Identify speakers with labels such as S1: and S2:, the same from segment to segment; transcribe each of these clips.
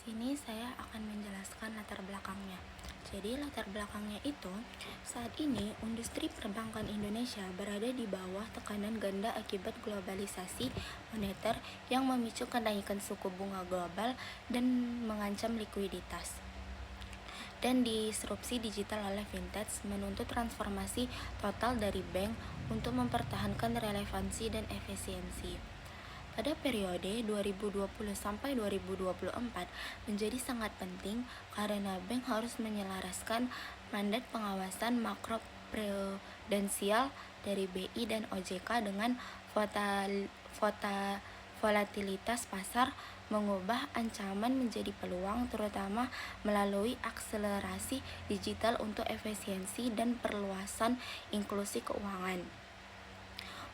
S1: sini saya akan menjelaskan latar belakangnya. Jadi latar belakangnya itu, saat ini industri perbankan Indonesia berada di bawah tekanan ganda akibat globalisasi moneter yang memicu kenaikan suku bunga global dan mengancam likuiditas. Dan disrupsi digital oleh fintech menuntut transformasi total dari bank untuk mempertahankan relevansi dan efisiensi. Pada periode 2020 sampai 2024 menjadi sangat penting karena bank harus menyelaraskan mandat pengawasan makroprudensial dari BI dan OJK dengan volatilitas pasar mengubah ancaman menjadi peluang, terutama melalui akselerasi digital untuk efisiensi dan perluasan inklusi keuangan.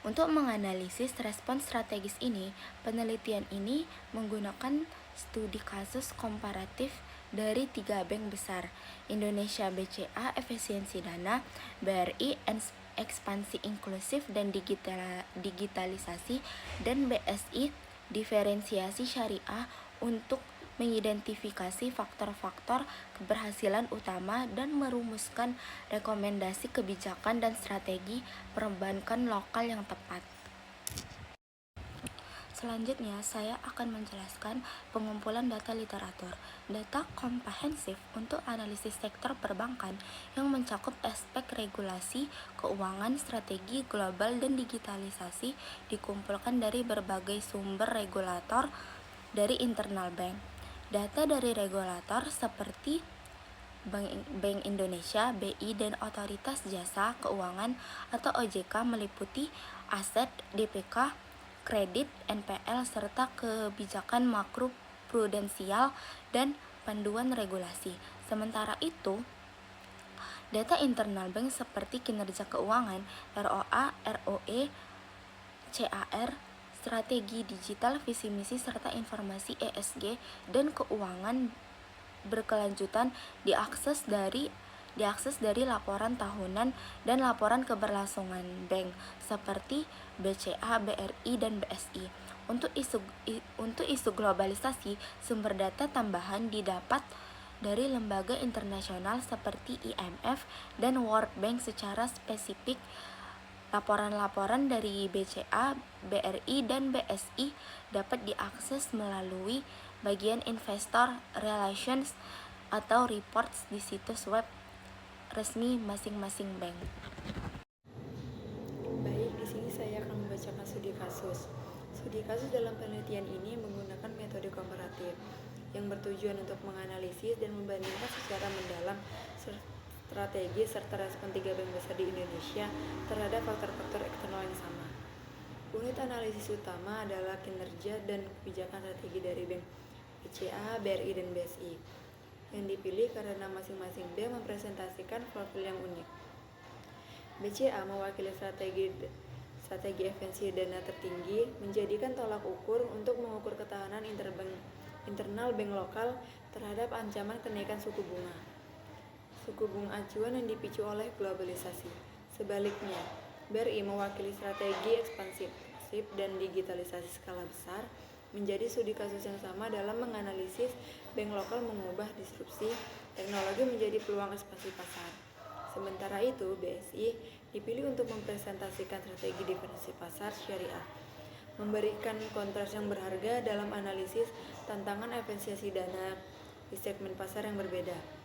S1: Untuk menganalisis respons strategis ini, penelitian ini menggunakan studi kasus komparatif dari 3 bank besar: Indonesia BCA efisiensi dana, BRI ekspansi inklusif dan digitalisasi, dan BSI diferensiasi syariah untuk mengidentifikasi faktor-faktor keberhasilan utama dan merumuskan rekomendasi kebijakan dan strategi perbankan lokal yang tepat. Selanjutnya, saya akan menjelaskan pengumpulan data literatur. Data komprehensif untuk analisis sektor perbankan yang mencakup aspek regulasi, keuangan, strategi global, dan digitalisasi dikumpulkan dari berbagai sumber regulator dari internal bank. Data dari regulator seperti Bank Indonesia, BI, dan Otoritas Jasa Keuangan atau OJK meliputi aset, DPK, kredit, NPL, serta kebijakan makroprudensial dan panduan regulasi. Sementara itu, data internal bank seperti kinerja keuangan, ROA, ROE, CAR, strategi digital, visi misi, serta informasi ESG dan keuangan berkelanjutan diakses dari laporan tahunan dan laporan keberlangsungan bank seperti BCA, BRI, dan BSI. Untuk isu globalisasi, sumber data tambahan didapat dari lembaga internasional seperti IMF dan World Bank secara spesifik. Laporan-laporan dari BCA, BRI, dan BSI dapat diakses melalui bagian Investor Relations atau reports di situs web resmi masing-masing bank.
S2: Baik, di sini saya akan membacakan studi kasus. Studi kasus dalam penelitian ini menggunakan metode komparatif yang bertujuan untuk menganalisis dan membandingkan secara mendalam strategi serta respon 3 bank besar di Indonesia terhadap faktor-faktor eksternal yang sama. Unit analisis utama adalah kinerja dan kebijakan strategi dari bank BCA, BRI, dan BSI yang dipilih karena masing-masing bank mempresentasikan profil yang unik. BCA mewakili strategi efisiensi dana tertinggi, menjadikan tolak ukur untuk mengukur ketahanan internal bank lokal terhadap ancaman kenaikan suku bunga acuan yang dipicu oleh globalisasi. Sebaliknya, BRI mewakili strategi ekspansif dan digitalisasi skala besar, menjadi studi kasus yang sama dalam menganalisis bank lokal mengubah disrupsi teknologi menjadi peluang ekspansi pasar. Sementara itu, BSI dipilih untuk mempresentasikan strategi diferensiasi pasar syariah, memberikan kontras yang berharga dalam analisis tantangan efisiensi dana di segmen pasar yang berbeda.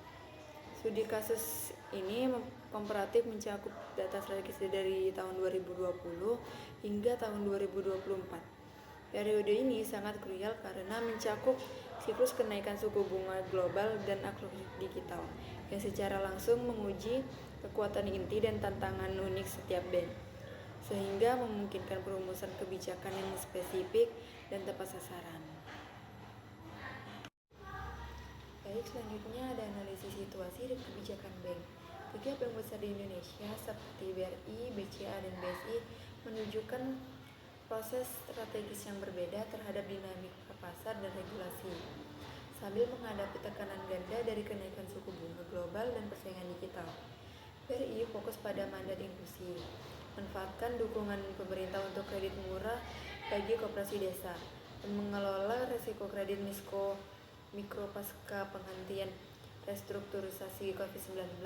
S2: Studi kasus ini komparatif mencakup data strategis dari tahun 2020 hingga tahun 2024. Periode ini sangat krusial karena mencakup siklus kenaikan suku bunga global dan akselerasi digital yang secara langsung menguji kekuatan inti dan tantangan unik setiap bank, sehingga memungkinkan perumusan kebijakan yang spesifik dan tepat sasaran. Baik, selanjutnya ada analisis situasi dan kebijakan bank. 3 bank besar di Indonesia seperti BRI, BCA, dan BSI menunjukkan proses strategis yang berbeda terhadap dinamika pasar dan regulasi, sambil menghadapi tekanan ganda dari kenaikan suku bunga global dan persaingan digital. BRI fokus pada mandat inklusi, manfaatkan dukungan pemerintah untuk kredit murah bagi koperasi desa, dan mengelola risiko kredit mikro pasca penghentian restrukturisasi COVID-19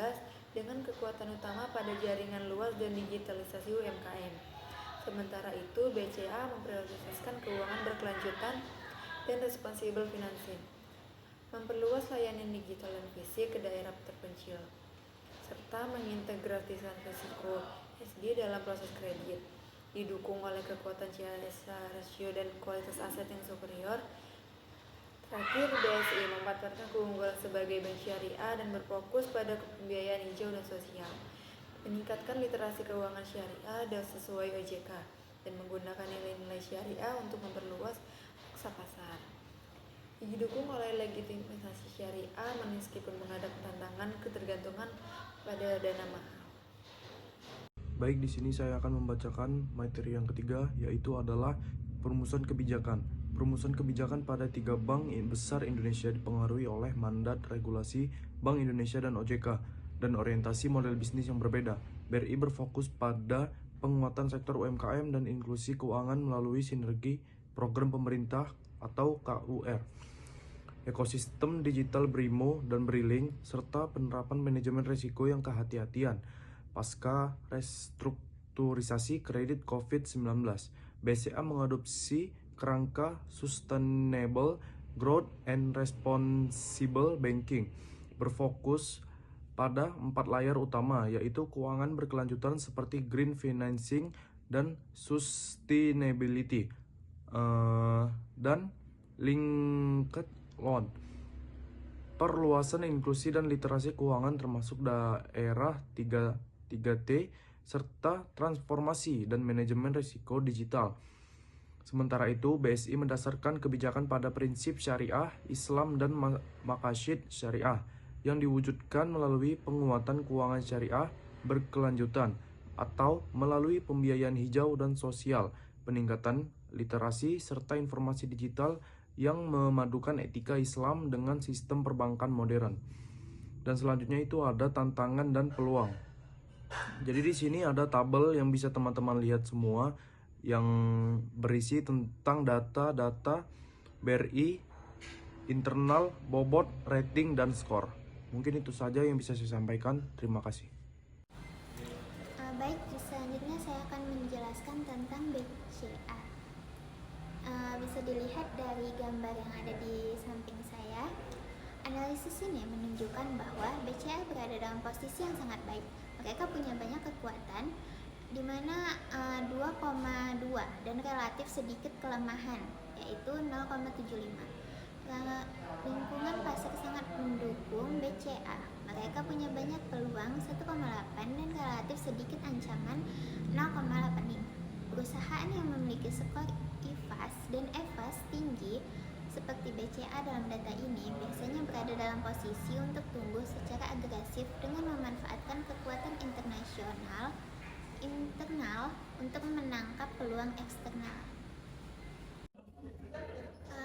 S2: dengan kekuatan utama pada jaringan luas dan digitalisasi UMKM. Sementara itu, BCA memprioritaskan keuangan berkelanjutan dan responsible financing, memperluas layanan digital dan fisik ke daerah terpencil, serta mengintegrasikan risiko ESG dalam proses kredit. Didukung oleh kekuatan CSR rasio dan kualitas aset yang superior. Terakhir, BSI memanfaatkan keunggulan sebagai bank syariah dan berfokus pada pembiayaan hijau dan sosial, meningkatkan literasi keuangan syariah dan sesuai OJK, dan menggunakan nilai-nilai syariah untuk memperluas aksa pasar. Didukung oleh legitimasi syariah meskipun menghadapi tantangan ketergantungan pada dana mahal.
S3: Baik, di sini saya akan membacakan materi yang ketiga, yaitu adalah perumusan kebijakan. Perumusan kebijakan pada 3 bank besar Indonesia dipengaruhi oleh mandat regulasi Bank Indonesia dan OJK dan orientasi model bisnis yang berbeda. BRI berfokus pada penguatan sektor UMKM dan inklusi keuangan melalui sinergi program pemerintah atau KUR, ekosistem digital BRIMO dan BRILink, serta penerapan manajemen risiko yang kehati-hatian pasca restrukturisasi kredit COVID-19. BCA mengadopsi kerangka Sustainable Growth and Responsible Banking, berfokus pada 4 layar utama, yaitu keuangan berkelanjutan seperti green financing dan sustainability, dan linked loan. Perluasan inklusi dan literasi keuangan termasuk daerah 3T, serta transformasi dan manajemen risiko digital. Sementara itu, BSI mendasarkan kebijakan pada prinsip syariah, Islam, dan maqasid syariah yang diwujudkan melalui penguatan keuangan syariah berkelanjutan atau melalui pembiayaan hijau dan sosial, peningkatan literasi, serta informasi digital yang memadukan etika Islam dengan sistem perbankan modern. Dan selanjutnya itu ada tantangan dan peluang. Jadi di sini ada tabel yang bisa teman-teman lihat semua, yang berisi tentang data-data BRI, internal, bobot, rating, dan skor. Mungkin itu saja yang bisa saya sampaikan. Terima kasih.
S4: Baik, selanjutnya saya akan menjelaskan tentang BCA. Bisa dilihat dari gambar yang ada di samping saya. Analisis ini menunjukkan bahwa BCA berada dalam posisi yang sangat baik. Mereka punya banyak kekuatan, di mana 2,2 dan relatif sedikit kelemahan, yaitu 0,75. Lingkungan pasar sangat mendukung BCA. Mereka punya banyak peluang 1,8 dan relatif sedikit ancaman 0,85. Perusahaan yang memiliki skor IFAS dan EFAS tinggi seperti BCA dalam data ini biasanya berada dalam posisi untuk tumbuh secara agresif dengan memanfaatkan kekuatan internal untuk menangkap peluang eksternal.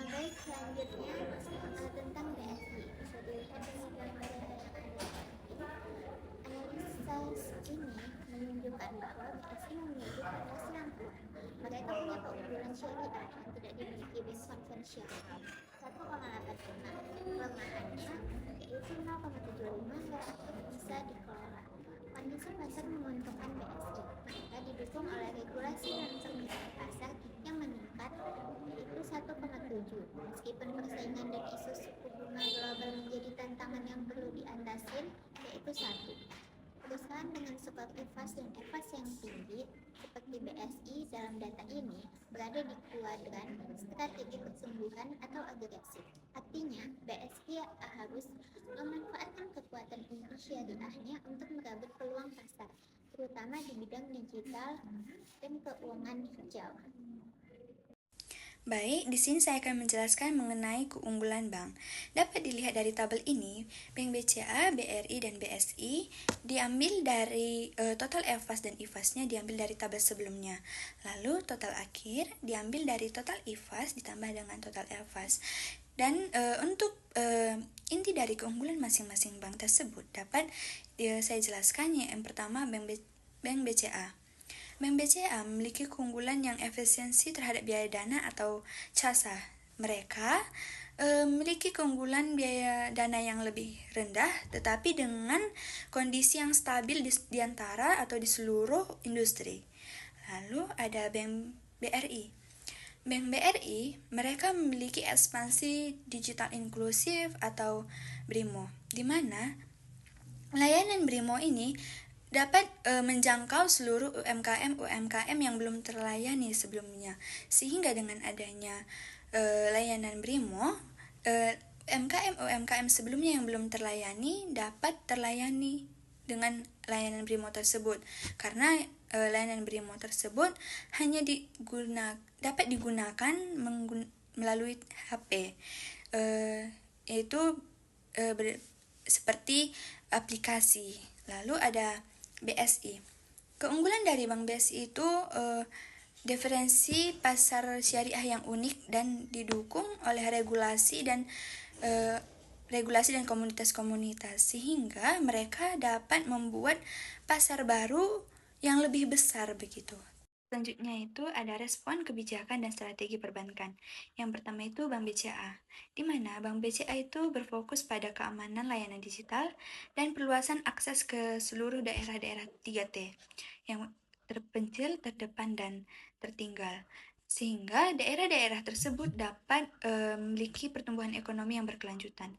S4: Baik, selanjutnya tentang BSI. Bisa dilihat dari gambar yang ada di sini. Analisis ini menunjukkan bahwa BSI memiliki fondasi yang kuat. Mereka punya keunggulan syariah yang tidak dimiliki bank konvensional, 1,85. Kelemahannya yaitu 0,75 relatif bisa dikelola. Kondisi pasar menguntungkan BSI. Mereka didukung oleh regulasi dan permintaan pasar yang meningkat, yaitu 1,7. Meskipun persaingan dan isu suku bunga global menjadi tantangan yang perlu diatasin, yaitu 1. Perusahaan dengan skor IFAS dan EFAS yang tinggi seperti BSI dalam data ini berada di kuadran strategi pertumbuhan atau agresif. Artinya, BSI harus memanfaatkan kekuatan inti syariahnya untuk merebut peluang pasar, terutama di bidang digital dan keuangan hijau.
S1: Baik, di sini saya akan menjelaskan mengenai keunggulan bank. Dapat dilihat dari tabel ini, Bank BCA, BRI, dan BSI diambil dari total EFAS dan IFAS-nya diambil dari tabel sebelumnya. Lalu total akhir diambil dari total IFAS ditambah dengan total EFAS. Dan untuk inti dari keunggulan masing-masing bank tersebut dapat saya jelaskan. Yang pertama, Bank BCA. Bank BCA memiliki keunggulan yang efisiensi terhadap biaya dana atau CASA. Mereka
S5: memiliki keunggulan biaya dana yang lebih rendah, tetapi dengan kondisi yang stabil di antara atau di seluruh industri. Lalu ada Bank BRI. Bank BRI, mereka memiliki ekspansi digital inklusif atau BRIMO, di mana layanan BRIMO ini dapat menjangkau seluruh UMKM yang belum terlayani sebelumnya. Sehingga dengan adanya layanan BRIMO, UMKM sebelumnya yang belum terlayani dapat terlayani dengan layanan BRIMO tersebut. Karena layanan BRIMO tersebut hanya dapat digunakan melalui HP, yaitu seperti aplikasi. Lalu ada BSI. Keunggulan dari Bank BSI itu diferensi pasar syariah yang unik dan didukung oleh regulasi dan komunitas-komunitas, sehingga mereka dapat membuat pasar baru yang lebih besar begitu. Selanjutnya itu ada respon kebijakan dan strategi perbankan. Yang pertama itu Bank BCA, di mana Bank BCA itu berfokus pada keamanan layanan digital dan perluasan akses ke seluruh daerah-daerah 3T yang terpencil, terdepan, dan tertinggal, sehingga daerah-daerah tersebut dapat memiliki pertumbuhan ekonomi yang berkelanjutan.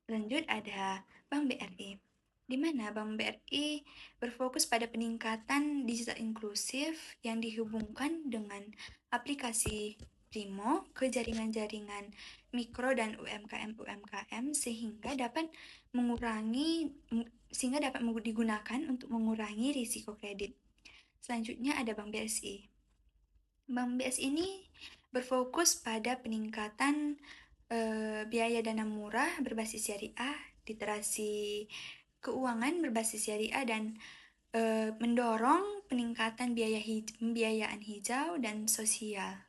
S5: Lanjut ada Bank BRI, di mana Bank BRI berfokus pada peningkatan digital inklusif yang dihubungkan dengan aplikasi BRIMO ke jaringan-jaringan mikro dan UMKM sehingga dapat digunakan untuk mengurangi risiko kredit. Selanjutnya ada Bank BSI. Bank BSI ini berfokus pada peningkatan biaya dana murah berbasis syariah, literasi keuangan berbasis syariah, dan mendorong peningkatan pembiayaan hijau dan sosial.